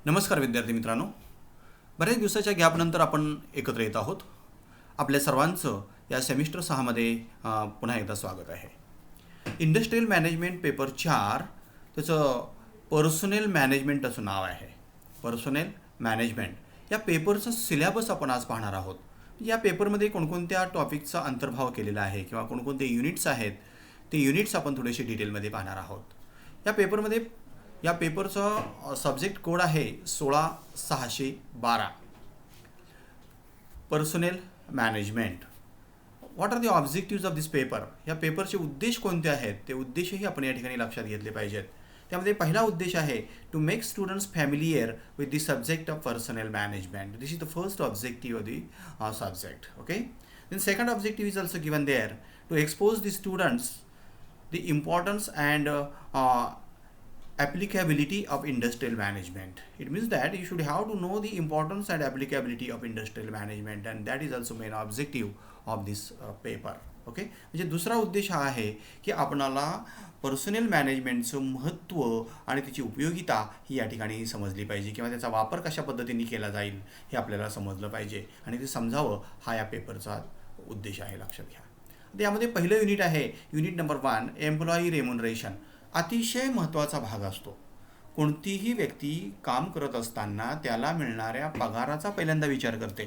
नमस्कार विद्यार्थी मित्रांनो, बऱ्याच दिवसाच्या गॅपनंतर आपण एकत्र येत आहोत. आपल्या सर्वांचं या सेमिस्टर 6मध्ये पुन्हा एकदा स्वागत आहे. इंडस्ट्रियल मॅनेजमेंट पेपर 4 त्याचं पर्सनल मॅनेजमेंट असं नाव आहे. पर्सनल मॅनेजमेंट या पेपरचा सिलेबस आपण आज पाहणार आहोत. या पेपरमध्ये कोणकोणत्या टॉपिकचा अंतर्भाव केलेला आहे किंवा कोणकोणते युनिट्स आहेत ते युनिट्स आपण थोडेसे डिटेलमध्ये पाहणार आहोत. या पेपरचा सब्जेक्ट कोड आहे 16612. Personal management. What are the objectives of this paper. या पेपरचे उद्देश कोणते आहेत ते उद्देशही आपण या ठिकाणी लक्षात घेतले पाहिजेत. त्यामध्ये पहिला उद्देश आहे to make students familiar with the subject of personnel management. This is the first objective of the subject. Okay. Then second objective is also given there to expose the students the importance and applicability of industrial management. It means that you should have to know the importance and applicability of industrial management, and that is also main objective of this paper. Okay. म्हणजे दुसरा उद्देश हा आहे की आपणाला personal मॅनेजमेंटचं महत्त्व आणि त्याची उपयोगिता ही या ठिकाणी समजली पाहिजे किंवा त्याचा वापर कशा पद्धतीने केला जाईल हे आपल्याला समजलं पाहिजे आणि ते समजावं हा या पेपरचा उद्देश आहे. लक्षात घ्या. त्यामध्ये पहिलं युनिट आहे युनिट नंबर 1 एम्प्लॉई रेम्युनरेशन. अतिशय महत्त्वाचा भाग असतो. कोणतीही व्यक्ती काम करत असताना त्याला मिळणाऱ्या पगाराचा पहिल्यांदा विचार करते,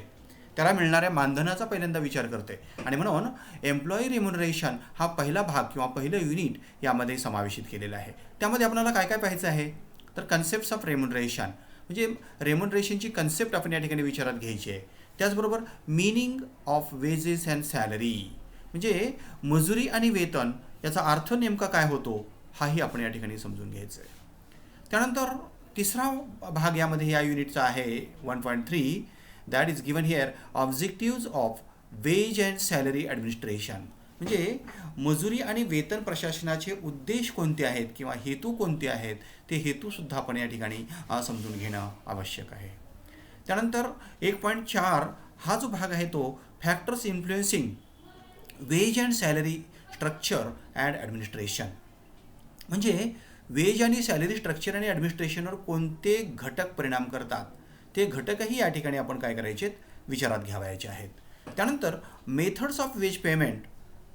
त्याला मिळणाऱ्या मानधनाचा पहिल्यांदा विचार करते आणि म्हणून एम्प्लॉई रेम्युनरेशन हा पहिला भाग किंवा पहिलं युनिट यामध्ये समावेशित केलेला आहे. त्यामध्ये आपल्याला काय काय पाहायचं आहे तर कन्सेप्ट्स ऑफ रेम्युनरेशन म्हणजे रेम्युनरेशनची कन्सेप्ट आपण या ठिकाणी विचारात घ्यायची आहे. त्याचबरोबर meaning of wedges and salary म्हणजे मजुरी आणि वेतन याचा अर्थ नेमका काय होतो हाही आपण या ठिकाणी समजून घ्यायचं आहे. त्यानंतर तिसरा भाग यामध्ये या युनिटचा आहे 1.3 that is given here objectives of wage and salary administration म्हणजे मजुरी आणि वेतन प्रशासनाचे उद्देश कोणते आहेत किंवा हेतू कोणते आहेत ते हेतूसुद्धा आपण या ठिकाणी समजून घेणं आवश्यक आहे. त्यानंतर 1.4 हा जो भाग आहे तो factors influencing wage and salary structure and administration म्हणजे वेज आणि सॅलरी स्ट्रक्चर आणि ॲडमिनिस्ट्रेशनवर कोणते घटक परिणाम करतात ते घटकही या ठिकाणी आपण काय करायचे विचारात घ्यावायचे आहेत. त्यानंतर मेथड्स ऑफ वेज पेमेंट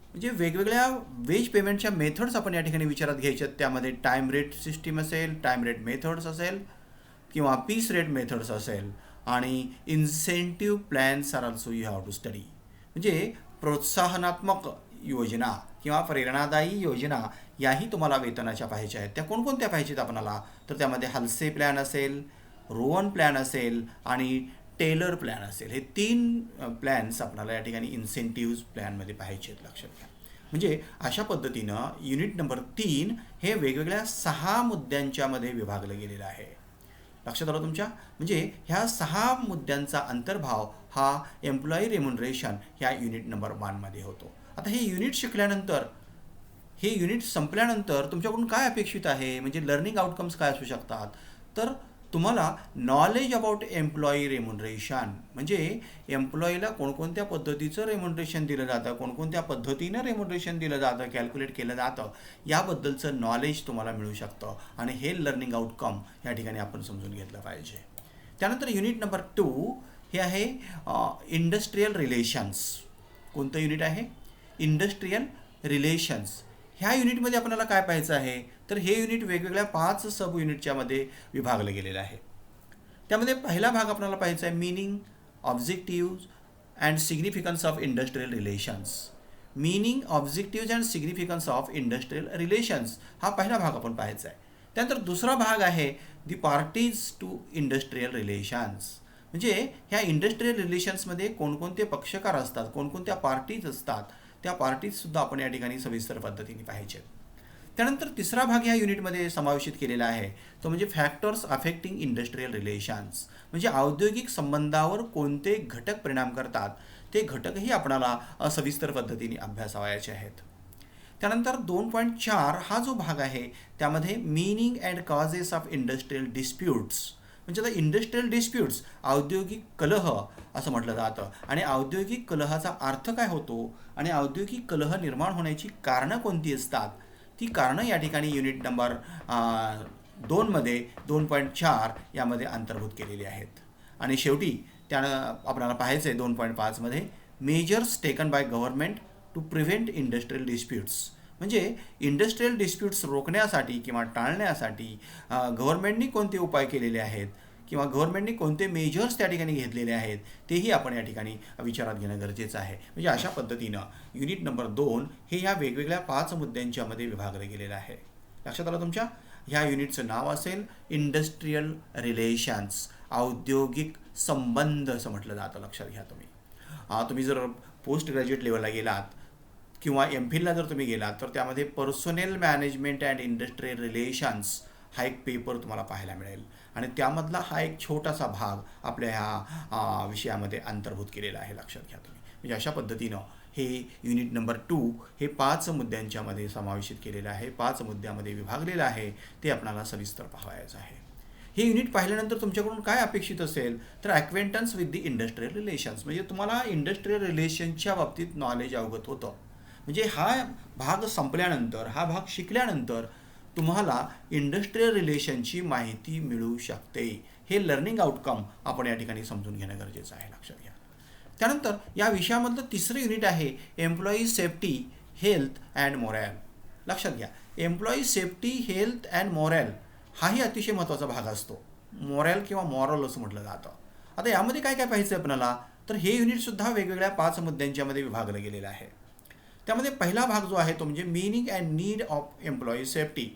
म्हणजे वेगवेगळ्या वेज पेमेंटच्या मेथड्स आपण या ठिकाणी विचारात घ्यायच्या. त्यामध्ये टाईम रेट सिस्टीम असेल, टाईम रेट मेथड्स असेल किंवा पीस रेट मेथड्स असेल आणि incentive plans are also you have to study म्हणजे प्रोत्साहनात्मक योजना किंवा प्रेरणादायी योजना याही तुम्हाला वेतनाच्या पाहिजे आहेत. त्या कोणकोणत्या पाहिजेत आपल्याला तर त्यामध्ये हल्से प्लॅन असेल, रोवन प्लॅन असेल आणि टेलर प्लॅन असेल. हे 3 प्लॅन्स आपल्याला या ठिकाणी इन्सेंटिव्ह प्लॅनमध्ये पाहिजे आहेत. लक्षात घ्या. म्हणजे अशा पद्धतीनं युनिट नंबर 3 हे वेगवेगळ्या 6 मुद्द्यांच्या मध्ये विभागलं गेलेलं आहे. लक्षात आलं तुमच्या. म्हणजे ह्या 6 मुद्द्यांचा अंतर्भाव हा एम्प्लॉई रेम्युनरेशन ह्या युनिट नंबर 1 मध्ये होतो. आता हे युनिट शिकल्यानंतर हे युनिट संपल्यानंतर तुमच्याकडून काय अपेक्षित आहे म्हणजे लर्निंग आउटकम्स काय असू शकतात तर तुम्हाला नॉलेज अबाउट एम्प्लॉई रेम्युनरेशन म्हणजे एम्प्लॉईला कोणकोणत्या पद्धतीचं रेम्युनरेशन दिलं जातं, कोणकोणत्या पद्धतीनं रेम्युनरेशन दिलं जातं, कॅल्क्युलेट केलं जातं याबद्दलचं नॉलेज तुम्हाला मिळू शकतं आणि हे लर्निंग आउटकम या ठिकाणी आपण समजून घेतलं पाहिजे. त्यानंतर युनिट नंबर 2 हे आहे इंडस्ट्रियल रिलेशन्स. कोणतं युनिट आहे इंडस्ट्रियल रिलेशन्स. ह्या युनिटमध्ये आपल्याला काय पाहायचं आहे तर हे युनिट वेगवेगळ्या 5 सब युनिटच्या मध्ये विभागलं गेलेलं आहे. त्यामध्ये पहिला भाग आपल्याला पाहायचा आहे meaning, objectives and significance of industrial relations. Meaning, objectives and significance of industrial relations हा पहिला भाग आपण पाहायचा आहे. त्यानंतर दुसरा भाग आहे दी पार्टीज टू इंडस्ट्रियल रिलेशन्स म्हणजे ह्या इंडस्ट्रियल रिलेशन्समध्ये कोणकोणते पक्षकार असतात, कोणकोणत्या पार्टीज असतात त्या पार्टीजसुद्धा आपण या ठिकाणी सविस्तर पद्धतीने पाहिजेत. त्यानंतर तिसरा भाग ह्या युनिटमध्ये समावेशित केलेला आहे तो म्हणजे फॅक्टर्स अफेक्टिंग इंडस्ट्रियल रिलेशन्स म्हणजे औद्योगिक संबंधावर कोणते घटक परिणाम करतात ते घटकही आपणाला सविस्तर पद्धतीने अभ्यासावयाचे आहेत. त्यानंतर 2.4 हा जो भाग आहे त्यामध्ये meaning and causes of industrial disputes म्हणजे आता इंडस्ट्रियल डिस्प्यूट्स औद्योगिक कलह असं म्हटलं जातं आणि औद्योगिक कलहाचा अर्थ काय होतो आणि औद्योगिक कलह निर्माण होण्याची कारणं कोणती असतात ती कारणं या ठिकाणी युनिट नंबर 2मध्ये 2.4 यामध्ये अंतर्भूत केलेले आहेत. आणि शेवटी त्यानं आपल्याला पाहायचं आहे 2.5मध्ये measures taken by government to prevent industrial disputes. म्हणजे इंडस्ट्रियल डिस्प्यूट्स रोखण्यासाठी किंवा टाळण्यासाठी गव्हर्नमेंटनी कोणते उपाय केलेले आहेत किंवा गव्हर्नमेंटनी कोणते मेजर्स त्या ठिकाणी घेतलेले आहेत तेही आपण या ठिकाणी विचारात घेणं गरजेचं आहे. म्हणजे अशा पद्धतीनं युनिट नंबर 2 हे ह्या वेगवेगळ्या 5 मुद्द्यांच्यामध्ये विभागलं गेलेलं आहे. लक्षात आलं तुमच्या? ह्या युनिटचं नाव असेल इंडस्ट्रियल रिलेशन्स, औद्योगिक संबंध असं म्हटलं जातं. लक्षात घ्या तुम्ही. तुम्ही जर पोस्ट ग्रॅज्युएट लेवलला गेलात किंवा MPhilला जर तुम्ही गेलात तर त्यामध्ये personnel management and industrial relations हा एक पेपर तुम्हाला पाहायला मिळेल आणि त्यामधला हा एक छोटासा भाग आपल्या ह्या विषयामध्ये अंतर्भूत केलेला आहे. लक्षात घ्या तुम्ही. म्हणजे अशा पद्धतीनं हे युनिट नंबर 2 हे 5 मुद्द्यांच्यामध्ये समावेशित केलेलं आहे, 5 मुद्द्यामध्ये विभागलेलं आहे. ते आपल्याला सविस्तर पाहायचं आहे. हे युनिट पाहिल्यानंतर तुमच्याकडून काय अपेक्षित असेल तर acquaintance with the industrial relations, म्हणजे तुम्हाला इंडस्ट्रियल रिलेशनच्या बाबतीत नॉलेज अवगत होतं. म्हणजे हा भाग संपल्यानंतर, हा भाग शिकल्यानंतर तुम्हाला इंडस्ट्रियल रिलेशनची माहिती मिळू शकते. हे लर्निंग आउटकम आपण या ठिकाणी समजून घेणं गरजेचं आहे. लक्षात घ्या. त्यानंतर या विषयामधलं तिसरं युनिट आहे एम्प्लॉई सेफ्टी, हेल्थ अँड मोरॅल. लक्षात घ्या. एम्प्लॉई सेफ्टी, हेल्थ अँड मोरॅल हाही अतिशय महत्त्वाचा भाग असतो. मोरॅल किंवा मॉरल असं म्हटलं जातं. आता यामध्ये काय काय पाहायचं आहे आपल्याला तर हे युनिटसुद्धा वेगवेगळ्या 5 मुद्द्यांच्यामध्ये विभागलं गेलेलं आहे. त्यामध्ये पहिला भाग जो आहे तो म्हणजे meaning and need of employee safety.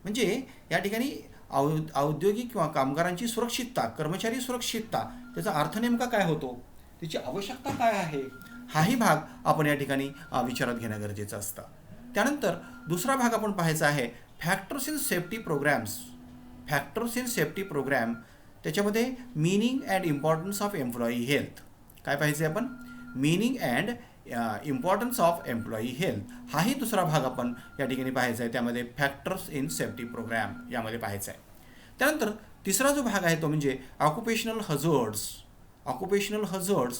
म्हणजे या ठिकाणी औद्योगिक किंवा कामगारांची सुरक्षितता, कर्मचारी सुरक्षितता, त्याचा अर्थ नेमका काय होतो, त्याची आवश्यकता काय आहे, हाही भाग आपण या ठिकाणी विचारात घेणं गरजेचं असतं. त्यानंतर दुसरा भाग आपण पाहायचा आहे factors in safety programmes. Factors in safety programme त्याच्यामध्ये meaning and importance of employee health. काय पाहायचं आहे आपण? Meaning and importance of employee health हाही दुसरा भाग आपण या ठिकाणी पाहायचा आहे. त्यामध्ये फॅक्टर्स इन सेफ्टी प्रोग्रॅम यामध्ये पाहायचा आहे. त्यानंतर तिसरा जो भाग आहे तो म्हणजे occupational hazards. Occupational hazards,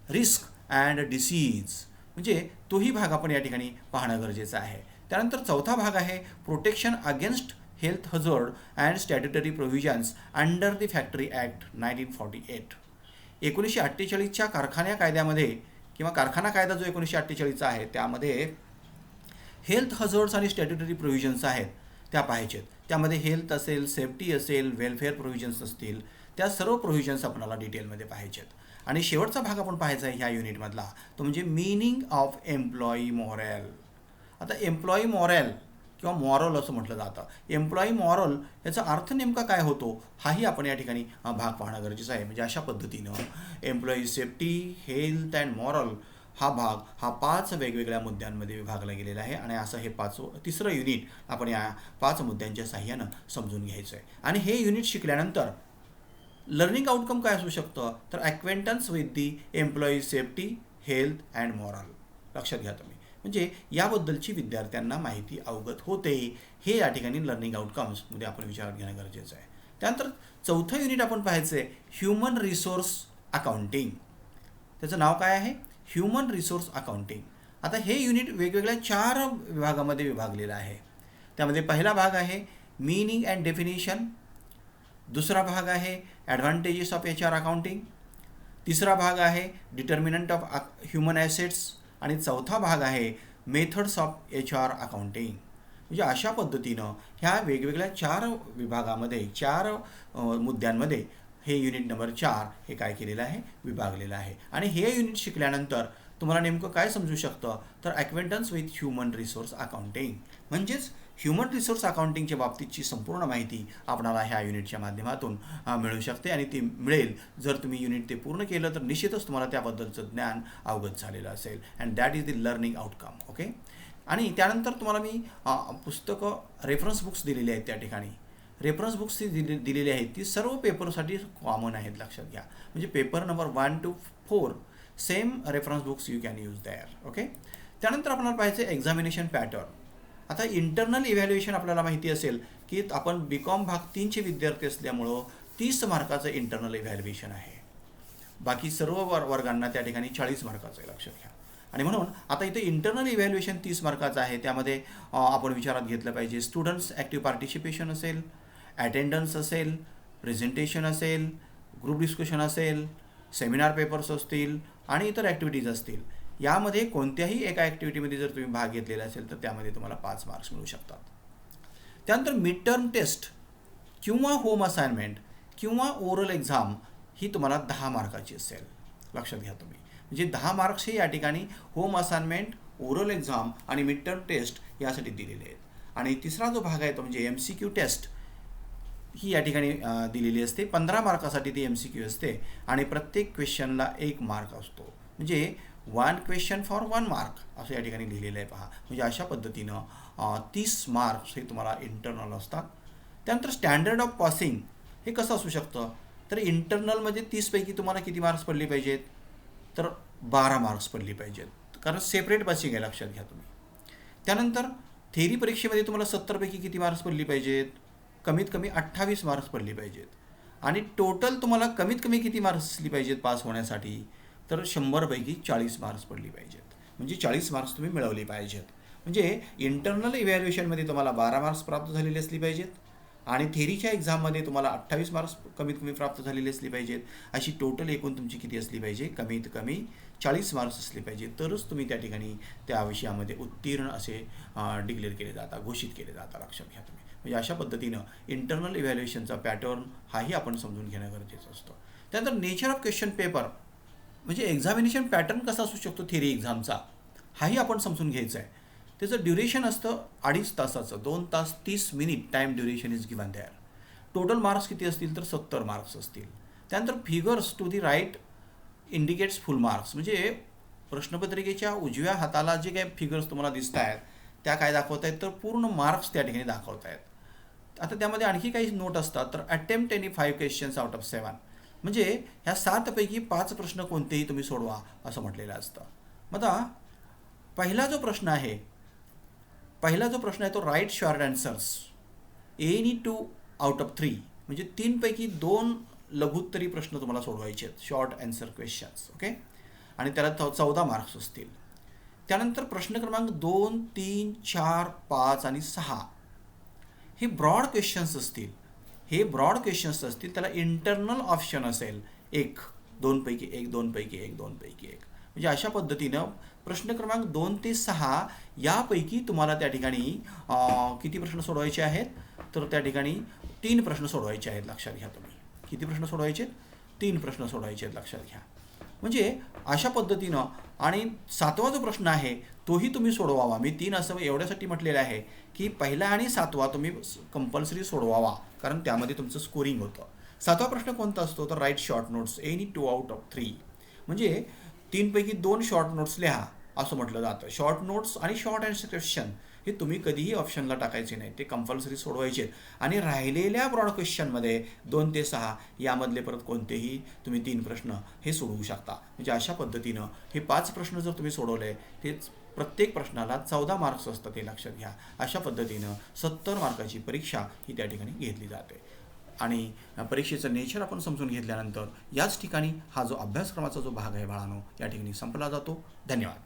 risk and disease, म्हणजे तोही भाग आपण या ठिकाणी पाहणं गरजेचं आहे. त्यानंतर चौथा भाग आहे protection against health hazard and statutory provisions under the factory act 1948. 1948च्या कारखाना कायद्यामध्ये किंवा कारखाना कायदा जो 1948चा आहे त्यामध्ये हेल्थ हझर्ड्स आणि स्टॅट्युटरी प्रोव्हिजन्स आहेत त्या पाहायचेत. त्यामध्ये हेल्थ असेल, सेफ्टी असेल, वेलफेअर प्रोव्हिजन्स असतील, त्या सर्व प्रोव्हिजन्स आपल्याला डिटेलमध्ये पाहायचेत. आणि शेवटचा भाग आपण पाहायचा आहे ह्या युनिटमधला तो म्हणजे मीनिंग ऑफ एम्प्लॉई मॉरल. आता एम्प्लॉई मॉरल किंवा मॉरल असं म्हटलं जातं. एम्प्लॉई मॉरल याचा अर्थ नेमका काय होतो हाही आपण या ठिकाणी भाग पाहणं गरजेचं आहे. म्हणजे अशा पद्धतीनं employee safety, health and moral हा भाग हा 5 वेगवेगळ्या मुद्द्यांमध्ये विभागला गेलेला आहे. आणि असं हे तिसरं युनिट आपण या 5 मुद्द्यांच्या साह्यानं समजून घ्यायचं आहे. आणि हे युनिट शिकल्यानंतर लर्निंग आउटकम काय असू शकतं तर acquaintance with the employee safety, health and morale. लक्षात घ्या तुम्ही. म्हणजे याबद्दलची विद्यार्थ्यांना माहिती अवगत होते. हे या ठिकाणी लर्निंग आउटकम्समध्ये आपण विचारात घेणं गरजेचं आहे. त्यानंतर चौथं युनिट आपण पाहायचं आहे ह्युमन रिसोर्स अकाउंटिंग. त्याचं नाव काय आहे? Human resource accounting. आता हे युनिट वेगवेगळ्या 4 विभागामध्ये विभागलेलं आहे. त्यामध्ये पहिला भाग आहे मीनिंग अँड डेफिनेशन, दुसरा भाग आहे ॲडव्हान्टेजेस ऑफ HR अकाउंटिंग, तिसरा भाग आहे डिटर्मिनंट ऑफ ह्युमन ॲसेट्स आणि चौथा भाग आहे मेथड्स ऑफ HR अकाउंटिंग. म्हणजे अशा पद्धतीनं ह्या वेगवेगळ्या 4 विभागामध्ये 4 मुद्द्यांमध्ये हे युनिट नंबर 4 हे काय केलेलं आहे विभागलेलं आहे. आणि हे युनिट शिकल्यानंतर तुम्हाला नेमकं काय समजू शकतं तर acquaintance with human resource accounting म्हणजेच ह्युमन रिसोर्स अकाउंटिंगच्या बाबतीतची संपूर्ण माहिती आपणाला ह्या युनिटच्या माध्यमातून मिळू शकते. आणि ती मिळेल जर तुम्ही युनिट ते पूर्ण केलं तर निश्चितच तुम्हाला त्याबद्दलचं ज्ञान अवगत झालेलं असेल. And that is the learning outcome. Okay. आणि त्यानंतर तुम्हाला मी पुस्तकं रेफरन्स बुक्स दिलेली आहेत. त्या ठिकाणी रेफरन्स बुक्स दिलेली आहेत ती सर्व पेपरसाठी कॉमन आहेत. लक्षात घ्या. म्हणजे paper number 1 to 4 same reference books you can use there. Okay. त्यानंतर आपल्याला पाहायचं एक्झामिनेशन पॅटर्न. आता इंटरनल इव्हॅल्युएशन आपल्याला माहिती असेल की आपण BCom भाग 3चे विद्यार्थी असल्यामुळं 30 मार्काचं इंटरनल इव्हॅल्युएशन आहे. बाकी सर्व वर्गांना त्या ठिकाणी 40 मार्काचं आहे. लक्षात घ्या. आणि म्हणून आता इथे इंटरनल इव्हॅल्युएशन 30 मार्काचं आहे. त्यामध्ये आपण विचारात घेतलं पाहिजे स्टुडंट्स ॲक्टिव्ह पार्टिसिपेशन असेल, अटेंडन्स असेल, प्रेझेंटेशन असेल, ग्रुप डिस्कशन असेल, सेमिनार पेपर्स असतील आणि इतर ॲक्टिव्हिटीज असतील. यामध्ये कोणत्याही एका ॲक्टिव्हिटीमध्ये जर तुम्ही भाग घेतलेला असेल तर त्यामध्ये तुम्हाला 5 मार्क्स मिळू शकतात. त्यानंतर मिड टर्म टेस्ट किंवा होम असाइनमेंट किंवा ओरल एक्झाम ही तुम्हाला 10 मार्काची असेल. लक्षात घ्या तुम्ही. म्हणजे 10 मार्क्स हे या ठिकाणी होम असाइनमेंट, ओरल एक्झाम आणि मिड टर्म टेस्ट यासाठी दिलेले आहेत. आणि तिसरा जो भाग आहे तो म्हणजे MCQ टेस्ट ही या ठिकाणी दिलेली असते. 15 मार्कासाठी ती MCQ असते आणि प्रत्येक क्वेश्चनला 1 मार्क असतो. म्हणजे 1 क्वेश्चन फॉर 1 मार्क असं या ठिकाणी लिहिलेलं आहे पहा. म्हणजे अशा पद्धतीनं 30 मार्क्स हे तुम्हाला इंटरनल असतात. त्यानंतर स्टँडर्ड ऑफ पासिंग हे कसं असू शकतं, तर इंटरनलमध्ये 30पैकी तुम्हाला किती मार्क्स पडले पाहिजेत, तर 12 मार्क्स पडले पाहिजेत, कारण सेपरेट पासिंग आहे. लक्षात घ्या तुम्ही. त्यानंतर थेरी परीक्षेमध्ये तुम्हाला 70पैकी किती मार्क्स पडले पाहिजेत, कमीत कमी 28 मार्क्स पडले पाहिजेत. आणि टोटल तुम्हाला कमीत कमी किती मार्क्स असली पाहिजेत पास होण्यासाठी, तर 100पैकी 40 मार्क्स पडली पाहिजेत. म्हणजे 40 मार्क्स तुम्ही मिळवले पाहिजेत. म्हणजे इंटरनल इव्हॅल्युएशनमध्ये तुम्हाला 12 मार्क्स प्राप्त झालेले असले पाहिजेत आणि थेरीच्या एक्झाममध्ये तुम्हाला 28 मार्क्स कमीत कमी प्राप्त झालेले असले पाहिजेत. अशी टोटल एकूण तुमची किती असली पाहिजे, कमीत कमी 40 मार्क्स असले पाहिजे, तरच तुम्ही त्या ठिकाणी त्या विषयामध्ये उत्तीर्ण असे डिक्लेअर केले जातात, घोषित केले जातात. लक्षात घ्या तुम्ही. म्हणजे अशा पद्धतीनं इंटरनल इव्हॅल्युएशनचा पॅटर्न हाही आपण समजून घेणं गरजेचं असतं. त्यानंतर नेचर ऑफ क्वेश्चन पेपर म्हणजे एक्झामिनेशन पॅटर्न कसा असू शकतो थेरी एक्झामचा, हाही आपण समजून घ्यायचा आहे. त्याचं ड्युरेशन असतं 2.5 तासाचं, 2 तास 30 minute time duration is given there. Total marks किती असतील, तर 70 मार्क्स असतील. त्यानंतर figures to the right indicates full marks. म्हणजे प्रश्नपत्रिकेच्या उजव्या हाताला जे काही फिगर्स तुम्हाला दिसत आहेत त्या काय दाखवत आहेत, तर पूर्ण मार्क्स त्या ठिकाणी दाखवत आहेत. आता त्यामध्ये आणखी काही नोट असतात, तर attempt any 5 questions out of 7. म्हणजे ह्या 7पैकी 5 प्रश्न कोणतेही तुम्ही सोडवा असं म्हटलेलं असतं. मग आता पहिला जो प्रश्न आहे तो write short answers any 2 out of 3. म्हणजे 3पैकी 2 लघुत्तरी प्रश्न तुम्हाला सोडवायचे आहेत, शॉर्ट आन्सर क्वेश्चन्स. ओके. आणि त्याला 14 मार्क्स असतील. त्यानंतर प्रश्न क्रमांक 2, 3, 4, 5 आणि 6 हे ब्रॉड क्वेश्चन्स असतील. हे ब्रॉड क्वेश्चन्स असतील, त्याला इंटरनल ऑप्शन असेल 1, 2पैकी 1, 2पैकी 1, 2पैकी 1. म्हणजे अशा पद्धतीनं प्रश्न क्रमांक 2 ते 6 यापैकी तुम्हाला त्या ठिकाणी किती प्रश्न सोडवायचे आहेत, तर त्या ठिकाणी 3 प्रश्न सोडवायचे आहेत. लक्षात घ्या तुम्ही. किती प्रश्न सोडवायचे, 3 प्रश्न सोडवायचे आहेत. लक्षात घ्या. म्हणजे अशा पद्धतीनं. आणि 7वा जो प्रश्न आहे तोही तुम्ही सोडवावा. मी 3 असं एवढ्यासाठी म्हटलेलं आहे की पहिला आणि 7वा तुम्ही कंपल्सरी सोडवावा, कारण त्यामध्ये तुमचं स्कोरिंग होतं. 7वा प्रश्न कोणता असतो, तर write short notes any 2 out of 3. म्हणजे 3पैकी 2 शॉर्ट नोट्स लिहा असं म्हटलं जातं. शॉर्ट नोट्स आणि शॉर्ट आन्सर क्वेश्चन हे तुम्ही कधीही ऑप्शनला टाकायचे नाही, ते कंपल्सरी सोडवायचे. आणि राहिलेल्या ब्रॉड क्वेश्चनमध्ये 2 ते 6 यामधले परत कोणतेही तुम्ही 3 प्रश्न हे सोडवू शकता. म्हणजे अशा पद्धतीनं हे 5 प्रश्न जर तुम्ही सोडवले, तेच प्रत्येक प्रश्नाला 14 मार्क्स असतात, हे लक्षात घ्या. अशा पद्धतीनं 70 मार्काची परीक्षा ही त्या ठिकाणी घेतली जाते. आणि परीक्षेचं नेचर आपण समजून घेतल्यानंतर याच ठिकाणी हा जो अभ्यासक्रमाचा जो भाग आहे बाळांनो, या ठिकाणी संपला जातो. धन्यवाद.